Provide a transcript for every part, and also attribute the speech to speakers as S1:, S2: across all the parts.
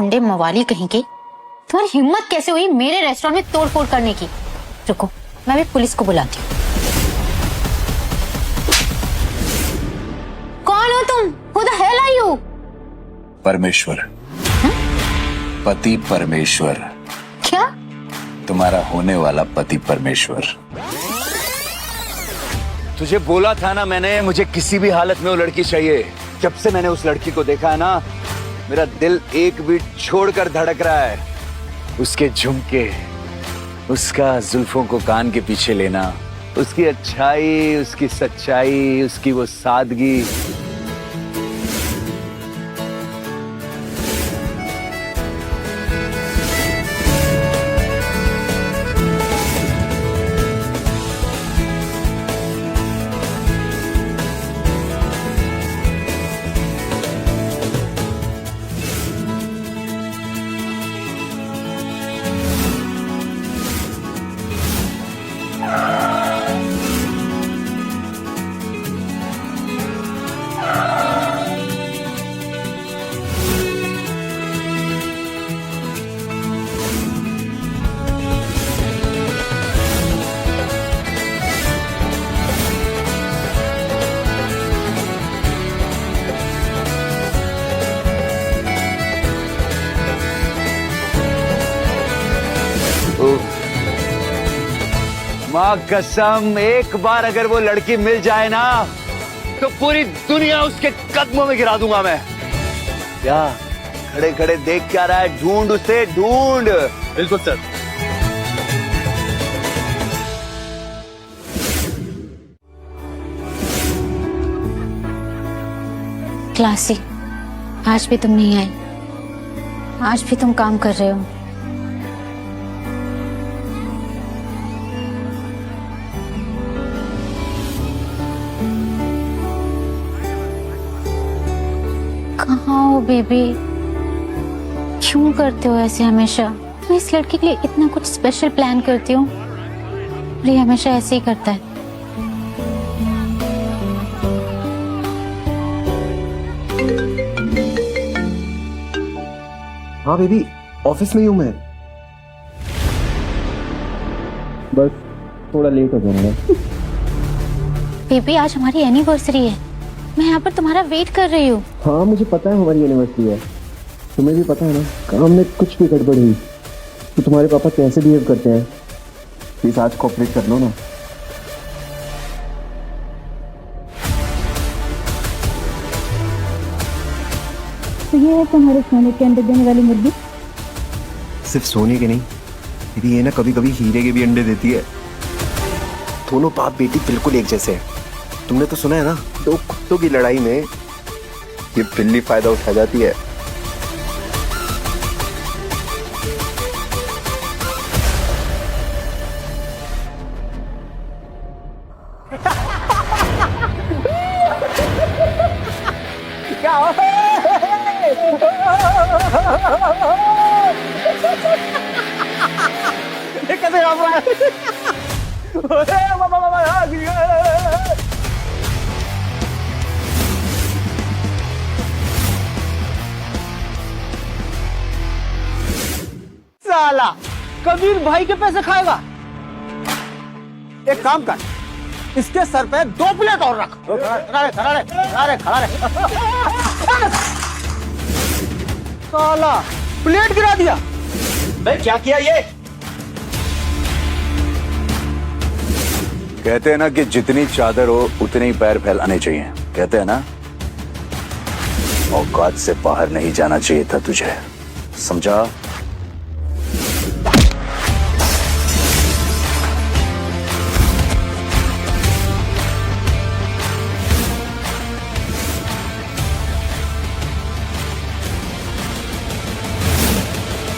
S1: फुंडे मवाली कहीं के, तुम्हारी हिम्मत कैसे हुई मेरे रेस्टोरेंट में तोड़फोड़ करने की? रुको, मैं भी पुलिस को बुलाती हूँ। कौन हो तुम? Who the hell are you?
S2: परमेश्वर। पति परमेश्वर।
S1: क्या?
S2: तुम्हारा होने वाला पति परमेश्वर। तुझे बोला था ना मैंने, मुझे किसी भी हालत में वो लड़की चाहिए। जब से मैंने उस लड़की को देखा है ना, मेरा दिल एक बीट छोड़कर धड़क रहा है। उसके झुमके, उसका जुल्फों को कान के पीछे लेना, उसकी अच्छाई, उसकी सच्चाई, उसकी वो सादगी। माँ कसम, एक बार अगर वो लड़की मिल जाए ना, तो पूरी दुनिया उसके कदमों में गिरा दूंगा मैं। क्या खड़े खड़े देख क्या रहा है? ढूंढ उसे, ढूंढ।
S3: बिल्कुल सर।
S1: क्लासी, आज भी तुम नहीं आई। आज भी तुम काम कर रहे हो। कहाँ हो बेबी? क्यों करते हो ऐसे हमेशा? मैं इस लड़की के लिए इतना कुछ स्पेशल प्लान करती हूँ और ये हमेशा ऐसे ही करता है।
S3: हाँ बेबी, ऑफिस में ही हूँ मैं। बस थोड़ा लेट हो जाऊंगा।
S1: बेबी, आज हमारी एनिवर्सरी है। मैं यहाँ पर तुम्हारा वेट कर रही हूँ।
S3: हाँ मुझे पता है हमारी एनिवर्सरी है। तुम्हें भी पता है ना, काम में कुछ भी गड़बड़ हुई तो तुम्हारे पापा कैसे बिहेव करते हैं। प्लीज आज कोऑपरेट कर लो ना।
S4: तो ये है तुम्हारे सोने के अंडे देने वाली मुर्गी।
S3: सिर्फ सोने के नहीं दीदी, ये ना कभी कभी हीरे के भी अंडे देती है। दोनों बाप बेटी बिल्कुल एक जैसे हैं। तुमने तो सुना है ना, दो कुत्तों की लड़ाई में ये बिल्ली फायदा उठा जाती है।
S5: साला कबीर भाई के पैसे खाएगा। एक काम कर, इसके सर पे 2 प्लेट और रख। खड़ा रहे। साला प्लेट गिरा दिया।
S2: मैं क्या किया ये? कहते हैं ना कि जितनी चादर हो उतने ही पैर फैलाने चाहिए। कहते हैं ना, औकात से बाहर नहीं जाना चाहिए था तुझे, समझा?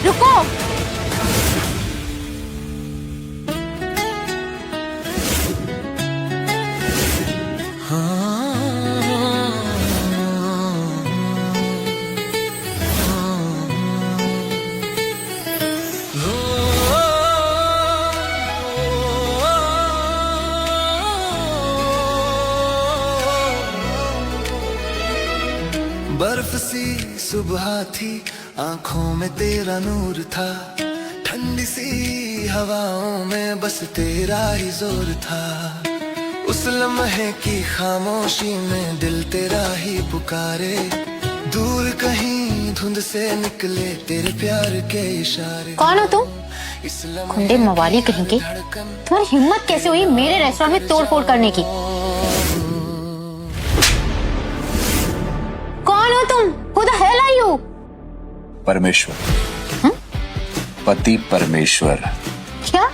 S1: रुको।
S6: बर्फ सी सुबह थी, आंखों में तेरा नूर था, ठंडी सी हवाओं में बस तेरा ही जोर था। उस लम्हे की खामोशी में दिल तेरा ही पुकारे, दूर कहीं धुंध से निकले तेरे प्यार के इशारे।
S1: कौन हो तुम? गुंडे मवाली कहीं के, तुम्हारी हिम्मत कैसे हुई मेरे रेस्टोरेंट में तोड़ फोड़ करने की? कौन हो तुम? Who the hell are you?
S2: परमेश्वर। पति परमेश्वर।
S1: क्या?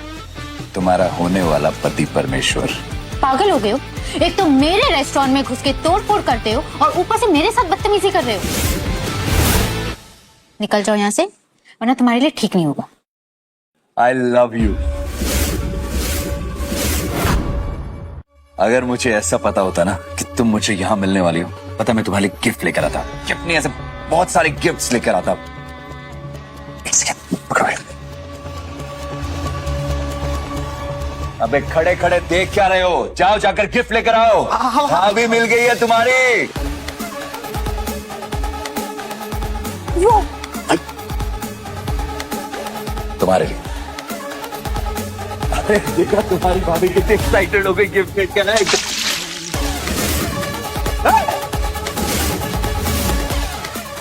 S2: तुम्हारा होने वाला पति परमेश्वर।
S1: पागल हो गए हो? एक तो मेरे रेस्टोरेंट में घुस के तोड़ फोड़ करते हो और ऊपर से मेरे साथ बदतमीजी कर रहे हो। निकल जाओ यहाँ से, वरना तुम्हारे लिए ठीक नहीं होगा।
S2: I love you। अगर मुझे ऐसा पता होता ना कि तुम मुझे यहाँ मिलने वाली हो, पता मैं तुम्हारे लिए गिफ्ट लेकर आता, कितनी ऐसे बहुत सारे गिफ्ट्स लेकर आता। अबे खड़े खड़े देख क्या रहे हो? जाओ जाकर गिफ्ट लेकर आओ। हाँ भी मिल गई है तुम्हारी।
S1: वो
S2: तुम्हारे लिए। अरे देखा तुम्हारी भाभी कितनी एक्साइटेड हो गई गिफ्ट लेकर आए।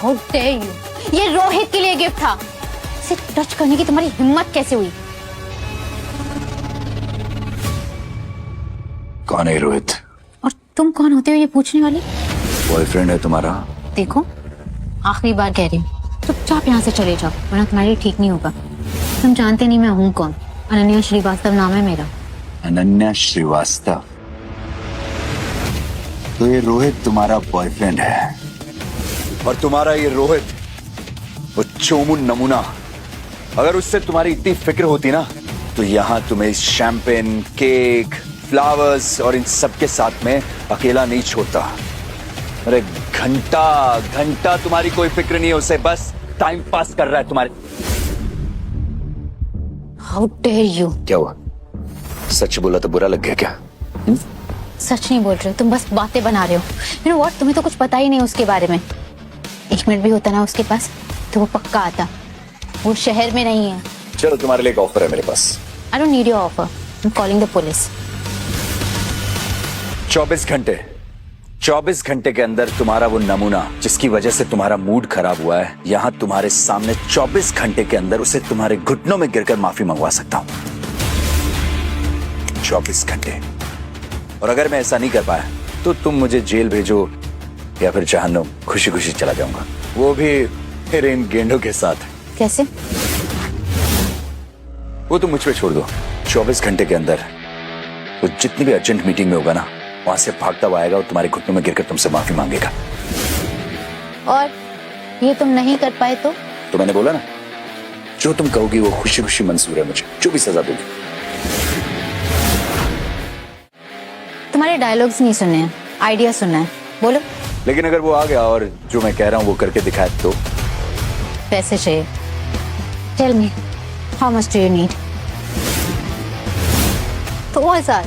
S1: How dare you? ये रोहित के लिए गिफ्ट था। इसे टच करने की तुम्हारी हिम्मत कैसे हुई?
S2: कौन है रोहित?
S1: और तुम कौन होते हो ये पूछने वाले?
S2: बॉयफ्रेंड है तुम्हारा।
S1: देखो, आखिरी बार कह रही हूँ, चुपचाप यहाँ से चले जाओ, वरना तुम्हारे लिए ठीक नहीं होगा। तुम जानते नहीं मैं हूँ कौन। अनन्या श्रीवास्तव नाम है मेरा।
S2: अनन्या श्रीवास्तव? तो ये रोहित तुम्हारा बॉयफ्रेंड है, और तुम्हारा ये रोहित वो चोमुन नमूना। अगर उससे तुम्हारी इतनी फिक्र होती ना, तो यहाँ तुम्हें शैंपेन, केक, फ्लावर्स और इन सब के साथ में अकेला नहीं छोड़ता। अरे घंटा घंटा तुम्हारी कोई फिक्र नहीं है उसे, बस टाइम पास कर रहा है तुम्हारे।
S1: How dare you?
S2: क्या हुआ? सच बोला तो बुरा लग गया क्या?
S1: सच नहीं बोल रहे हो, तुम बस बातें बना रहे हो। You know what? तुम्हें तो कुछ पता ही नहीं उसके बारे में। एक मिनट भी होता ना उसके पास, तो वो पक्का आता। वो शहर में नहीं है।
S2: चलो तुम्हारे लिए एक ऑफर है मेरे पास।
S1: I don't need your offer. I'm calling the police.
S2: 24 घंटे के अंदर तुम्हारा वो नमूना जिसकी वजह से तुम्हारा मूड खराब हुआ है, यहाँ तुम्हारे सामने 24 घंटे के अंदर उसे तुम्हारे घुटनों में गिरकर माफी मंगवा सकता हूँ। 24 घंटे। और अगर मैं ऐसा नहीं कर पाया तो तुम मुझे जेल भेजो या फिर जहन्नुम, खुशी खुशी चला जाऊंगा, वो भी मेरे इन गेंडों के साथ।
S1: कैसे?
S2: वो तुम मुझ पे छोड़ दो। 24 घंटे के अंदर वो जितनी भी अर्जेंट मीटिंग में होगा ना, वहां से भागता हुआ आएगा और तुम्हारे घुटनों में गिरकर तुमसे माफी मांगेगा।
S1: और ये तुम नहीं कर पाए तो
S2: मैंने बोला ना, जो तुम कहोगी वो खुशी खुशी मंजूर है मुझे, जो भी सजा दोगी।
S1: तुम्हारे डायलॉग्स नहीं सुनने हैं, आइडिया सुनना है। बोलो।
S2: लेकिन अगर वो आ गया और जो मैं कह रहा हूँ वो करके दिखाए तो?
S1: पैसे चाहिए। Tell me, how much do you need? 2000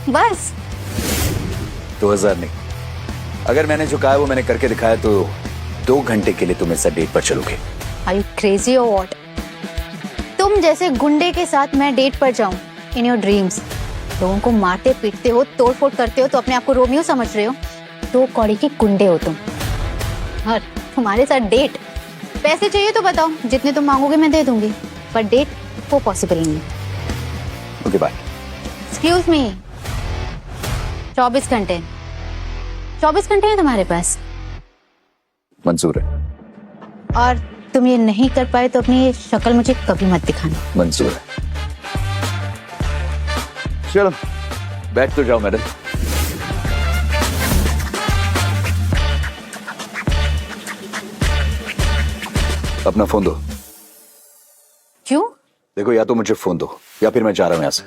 S1: बस?
S2: 2000 नहीं। अगर मैंने जो कहा है वो मैंने करके दिखाया तो 2 घंटे के लिए तुम मेरे साथ डेट पर चलोगे।
S1: Are you crazy or what? तुम जैसे गुंडे के साथ मैं डेट पर जाऊं इन योर ड्रीम्स? लोगों को मारते पीटते हो, तोड़ फोड़ करते हो, तो अपने आप को रोमियो समझ रहे हो? 2 कौड़ी के गुंडे हो तुम, और तुम्हारे साथ डेट? पैसे चाहिए तो बताओ, जितने तुम मांगोगे मैं दे दूंगी, पर डेट वो पॉसिबल नहीं है।
S2: Okay bye.
S1: एक्सक्यूज मी, 24 घंटे हैं तुम्हारे पास?
S2: मंजूर है।
S1: और तुम ये नहीं कर पाए तो अपनी शक्ल मुझे कभी मत दिखाना।
S2: मंजूर है। चलो बैठ तो जाओ मैडम। अपना फोन दो।
S1: क्यों?
S2: देखो, या तो मुझे फोन दो या फिर मैं जा रहा हूं यहां से।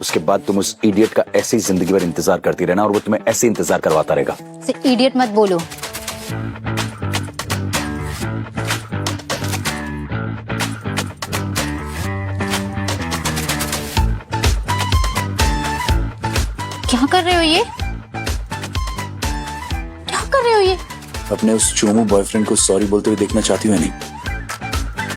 S2: उसके बाद तुम उस इडियट का ऐसे ही जिंदगी भर इंतजार करती रहना, और वो तुम्हें ऐसे ही इंतजार करवाता रहेगा।
S1: इडियट मत बोलो। क्या कर रहे हो ये? क्या कर रहे हो ये?
S7: अपने उस चोमू बॉयफ्रेंड को सॉरी बोलते हुए देखना चाहती हूँ या नहीं?